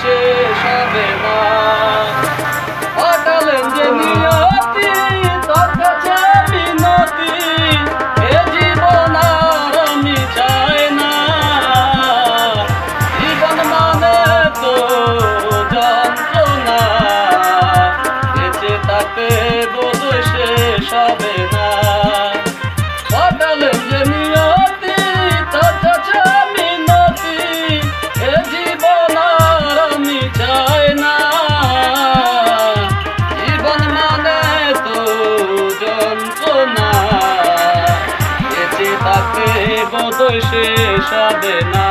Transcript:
শেষ হবে না। পাঠালেন যে নিয়তি তার কাছে মিনতি, এ জীবন আর আমি চাই না। জীবন মানে তো যন্ত্রণা, বেঁচে থাকতে বোধহয় শেষ হবে না। পাঠালেন যে নিয়তি তার কাছে মিনতি, এ জীবন আর আমি চাই না। জীবন মানে তো যন্ত্রণা, বেঁচে থাকতে বোধহয় শেষ হবে না।